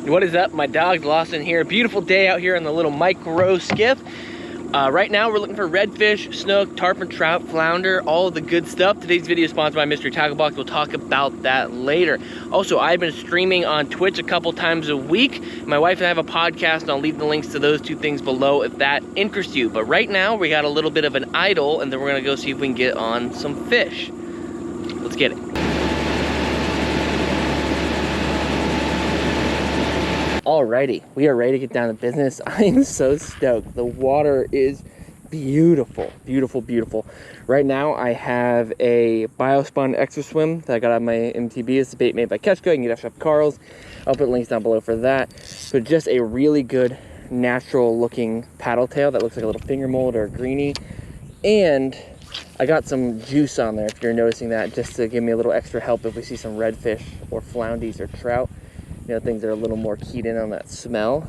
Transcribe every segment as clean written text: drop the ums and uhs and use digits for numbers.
What is up? My dog's Lawson here. Beautiful day out here on the little micro skiff. Right now we're looking for redfish, snook, tarpon, trout, flounder, all of the good stuff. Today's video is sponsored by Mystery Tackle Box. We'll talk about that later. Also, I've been streaming on Twitch a couple times a week. My wife and I have a podcast, and I'll leave the links to those two things below if that interests you. But right now we got a little bit of an idle, and then we're gonna go see if we can get on some fish. Let's get it. Alrighty, we are ready to get down to business. I am so stoked. The water is beautiful, beautiful, beautiful. Right now I have a Biospun Extra Swim that I got on my MTB. It's a bait made by Ketchko. You can get it at Chef Carl's. I'll put links down below for that. But just a really good natural looking paddle tail that looks like a little finger mold or a greenie. And I got some juice on there, if you're noticing that, just to give me a little extra help if we see some redfish or floundies or trout. You know, things that are a little more keyed in on that smell.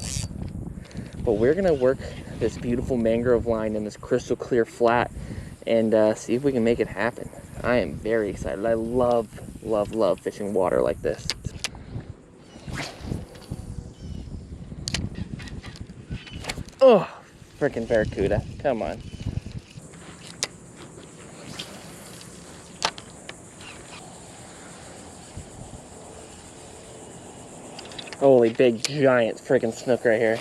But we're gonna work this beautiful mangrove line in this crystal clear flat and see if we can make it happen. I am very excited. I love, love, love fishing water like this. Oh, freaking barracuda, come on. Holy big giant freaking snook right here.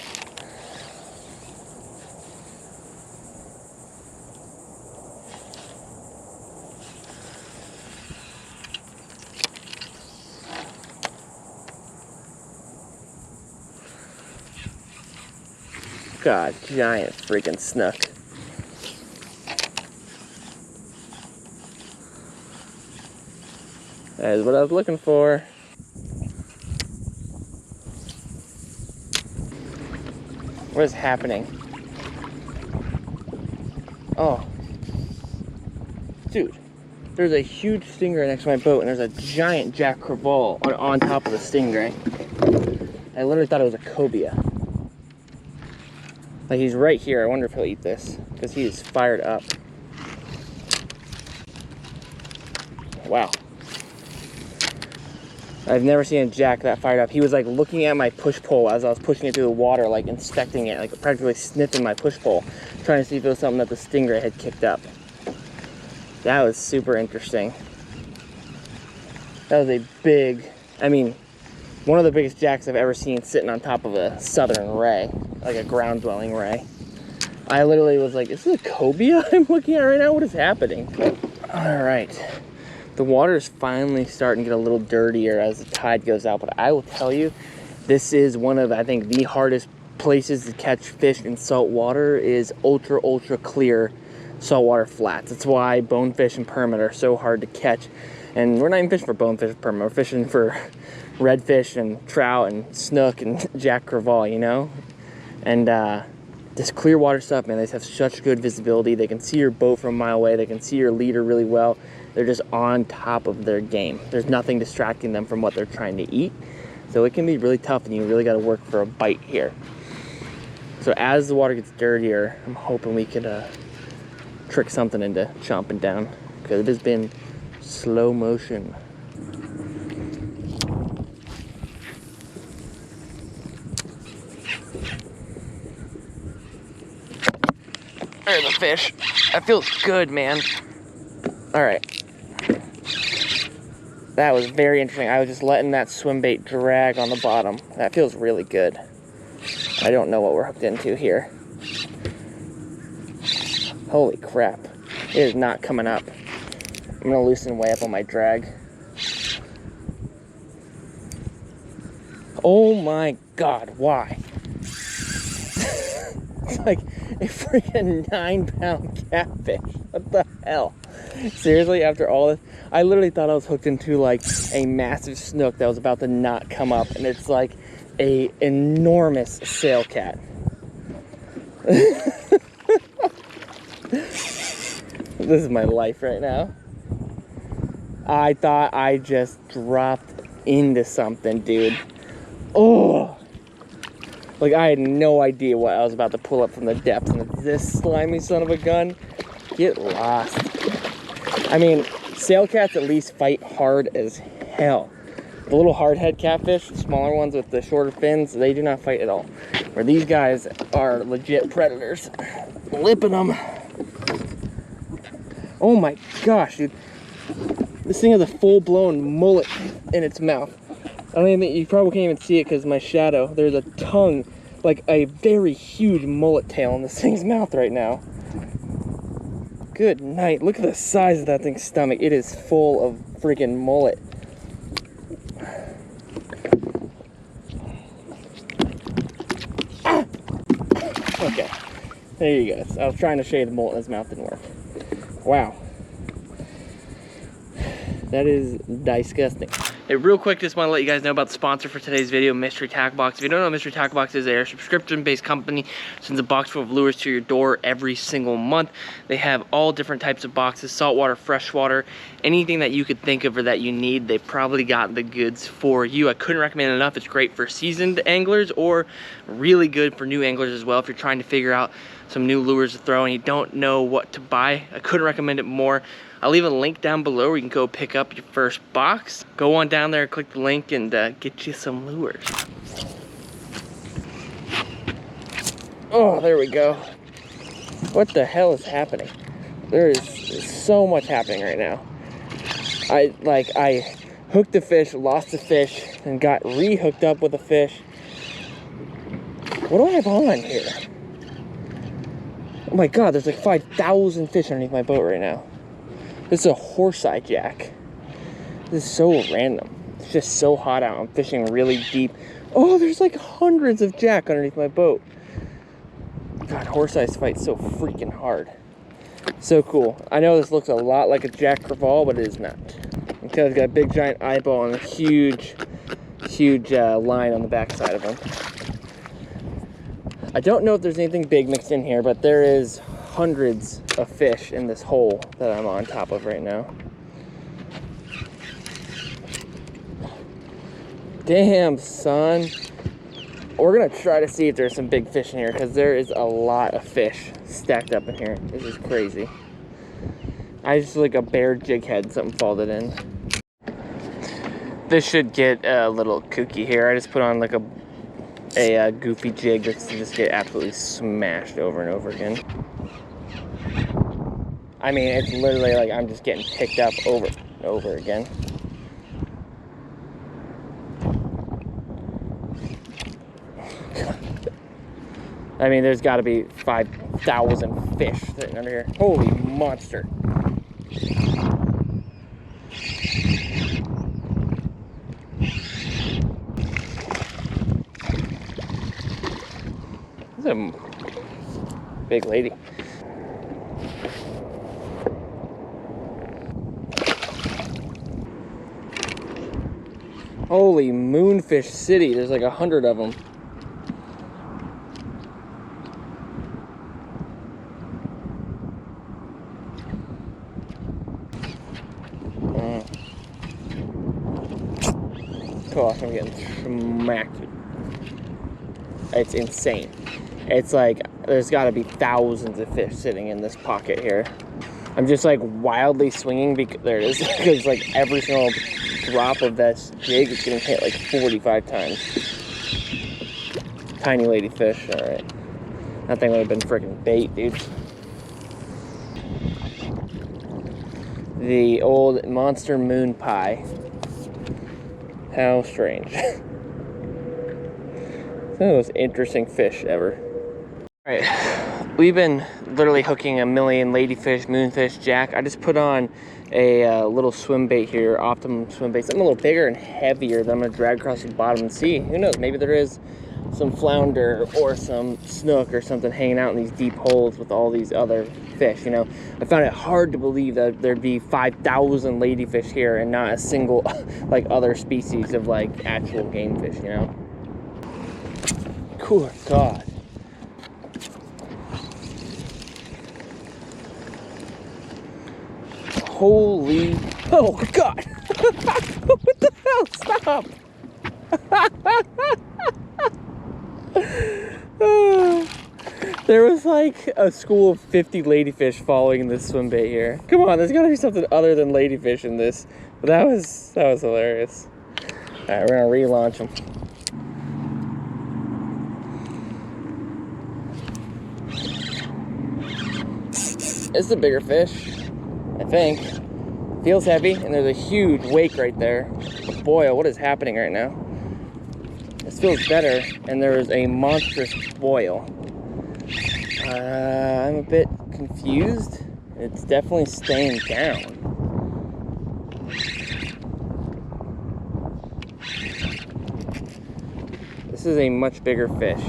God, giant freaking snook. That is what I was looking for. What is happening? Oh. Dude, there's a huge stingray next to my boat, and there's a giant Jack Crevalle on top of the stingray. I literally thought it was a cobia. Like, he's right here. I wonder if he'll eat this, because he is fired up. Wow. I've never seen a jack that fired up. He was like looking at my push pole as I was pushing it through the water, like inspecting it, like practically sniffing my push pole, trying to see if it was something that the stingray had kicked up. That was super interesting. That was a big, I mean, one of the biggest jacks I've ever seen sitting on top of a southern ray, like a ground dwelling ray. I literally was like, is this a cobia I'm looking at right now? What is happening? All right. The water is finally starting to get a little dirtier as the tide goes out, but I will tell you, this is one of, I think, the hardest places to catch fish in salt water is ultra, ultra clear saltwater flats. That's why bonefish and permit are so hard to catch. And we're not even fishing for bonefish and permit, we're fishing for redfish and trout and snook and Jack Crevalle, you know? And this clear water stuff, man, they have such good visibility. They can see your boat from a mile away. They can see your leader really well. They're just on top of their game. There's nothing distracting them from what they're trying to eat. So it can be really tough, and you really got to work for a bite here. So as the water gets dirtier, I'm hoping we could trick something into chomping down, because it has been slow motion. There's a fish. That feels good, man. All right. That was very interesting. I was just letting that swim bait drag on the bottom. That feels really good. I don't know what we're hooked into here. Holy crap. It is not coming up. I'm gonna loosen way up on my drag. Oh my God, why? It's like a freaking 9-pound catfish. What the hell? Seriously, after all this, I literally thought I was hooked into like a massive snook that was about to not come up, and it's like a enormous sail cat. This is my life right now. I thought I just dropped into something, dude. Oh, like I had no idea what I was about to pull up from the depths, and this slimy son of a gun, get lost. I mean, sail cats at least fight hard as hell. The little hardhead catfish, the smaller ones with the shorter fins, they do not fight at all. Where these guys are legit predators. Lipping them. Oh my gosh, dude. This thing has a full-blown mullet in its mouth. I don't even think, you probably can't even see it because of my shadow. There's a tongue, like a very huge mullet tail in this thing's mouth right now. Good night. Look at the size of that thing's stomach. It is full of freaking mullet. Ah! Okay, there you go. I was trying to shave the mullet in his mouth, didn't work. Wow. That is disgusting. Hey, real quick, just want to let you guys know about the sponsor for today's video, Mystery Tackle Box. If you don't know, Mystery Tackle Box is a subscription-based company. Sends a box full of lures to your door every single month. They have all different types of boxes, saltwater, freshwater, anything that you could think of or that you need, they probably got the goods for you. I couldn't recommend it enough. It's great for seasoned anglers or really good for new anglers as well. If you're trying to figure out some new lures to throw and you don't know what to buy, I couldn't recommend it more. I'll leave a link down below where you can go pick up your first box. Go on down there, click the link, and get you some lures. Oh, there we go. What the hell is happening? There's so much happening right now. I hooked a fish, lost a fish, and got re-hooked up with a fish. What do I have on here? Oh my god, there's like 5,000 fish underneath my boat right now. This is a horse-eye jack. This is so random. It's just so hot out. I'm fishing really deep. Oh, there's like hundreds of jack underneath my boat. God, horse-eyes fight so freaking hard. So cool. I know this looks a lot like a jack crevalle, but it is not. Okay, it's got a big giant eyeball and a huge line on the backside of him. I don't know if there's anything big mixed in here, but there is hundreds of fish in this hole that I'm on top of right now. Damn, son. We're gonna try to see if there's some big fish in here because there is a lot of fish stacked up in here. This is crazy. I just like a bare jig head, something folded in. This should get a little kooky here. I just put on like a goofy jig that's to just get absolutely smashed over and over again. I mean, it's literally like I'm just getting picked up over and over again. I mean, there's got to be 5,000 fish sitting under here. Holy monster. This is a big lady. Holy moonfish city, there's like 100 of them. Gosh, I'm getting smacked. It's insane. It's like, there's gotta be thousands of fish sitting in this pocket here. I'm just like wildly swinging, because there it is, because like every single drop of this jig is getting hit like 45 times. Tiny lady fish, alright. That thing would have been freaking bait, dude. The old monster moon pie. How strange. Some of the most interesting fish ever. Alright, we've been literally hooking a million ladyfish, moonfish, jack. I just put on a little swim bait here, Optimum swim bait. Something a little bigger and heavier that I'm going to drag across the bottom and see. Who knows, maybe there is some flounder or some snook or something hanging out in these deep holes with all these other fish, you know. I found it hard to believe that there'd be 5,000 ladyfish here and not a single like other species of like actual game fish, you know. Good God. Holy, oh God. What the hell, stop. There was like a school of 50 ladyfish following this swim bait here. Come on, there's gotta be something other than ladyfish in this. But that was hilarious. Alright, we're gonna relaunch them. It's a bigger fish, I think. Feels heavy, and there's a huge wake right there. But boy, what is happening right now? This feels better, and there is a monstrous boil. I'm a bit confused. It's definitely staying down. This is a much bigger fish.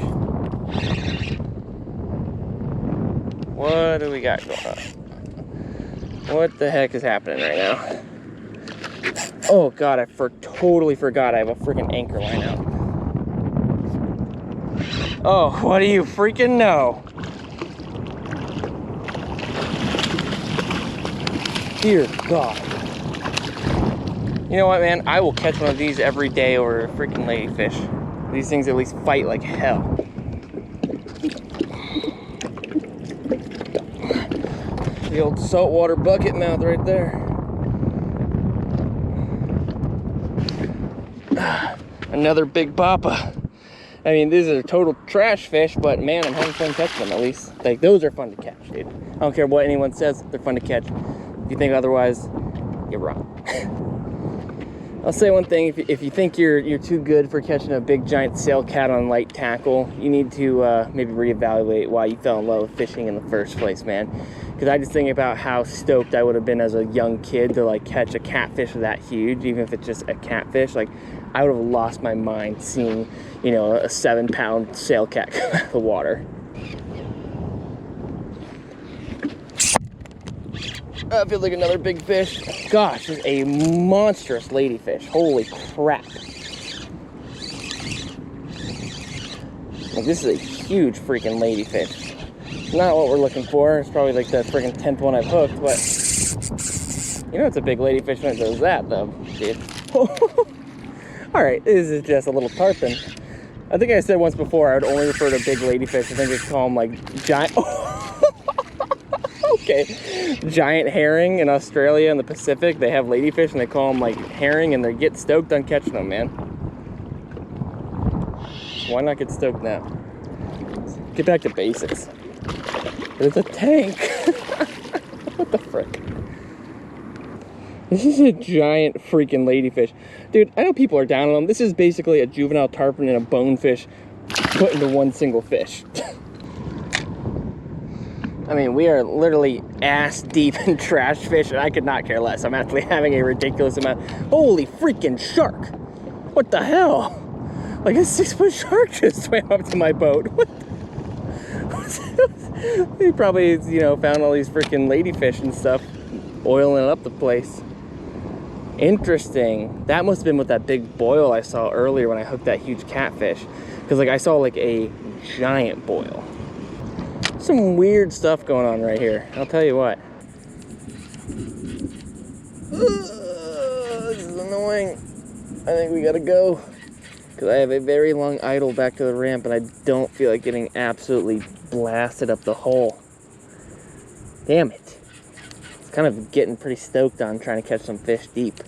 What do we got going on? What the heck is happening right now? Oh God, I totally forgot I have a freaking anchor line out. Oh, what do you freaking know? Dear God. You know what, man? I will catch one of these every day over a freaking ladyfish. These things at least fight like hell. The old saltwater bucket mouth right there. Another big papa. I mean, these are total trash fish, but man, I'm having fun catching them at least. Like, those are fun to catch, dude. I don't care what anyone says, they're fun to catch. If you think otherwise, you're wrong. I'll say one thing, if you think you're too good for catching a big giant sailcat on light tackle, you need to maybe reevaluate why you fell in love with fishing in the first place, man. Because I just think about how stoked I would have been as a young kid to like catch a catfish that huge, even if it's just a catfish. Like, I would have lost my mind seeing, you know, a 7-pound sailcat come out of the water. Feels like another big fish. Gosh, this is a monstrous ladyfish. Holy crap. Like, this is a huge freaking ladyfish. Not what we're looking for. It's probably like the freaking 10th one I've hooked, but you know it's a big ladyfish when it does that, though, dude. Alright, this is just a little tarpon. I think I said once before I would only refer to big ladyfish. I think they call them like giant... Okay, giant herring in Australia and the Pacific, they have ladyfish and they call them like herring, and they get stoked on catching them, man. Why not get stoked now? Let's get back to basics. There's a tank. What the frick? This is a giant freaking ladyfish. Dude, I know people are down on them. This is basically a juvenile tarpon and a bonefish put into one single fish. I mean, we are literally ass deep in trash fish, and I could not care less. I'm actually having a ridiculous amount. Holy freaking shark! What the hell? Like a 6-foot shark just swam up to my boat. What the... He probably, you know, found all these freaking ladyfish and stuff, oiling up the place. Interesting. That must have been with that big boil I saw earlier when I hooked that huge catfish. Because, like, I saw, like, a giant boil. Some weird stuff going on right here, I'll tell you what. This is annoying. I think we gotta go, because I have a very long idle back to the ramp, and I don't feel like getting absolutely blasted up the hole. Damn it. It's kind of getting pretty stoked on trying to catch some fish deep.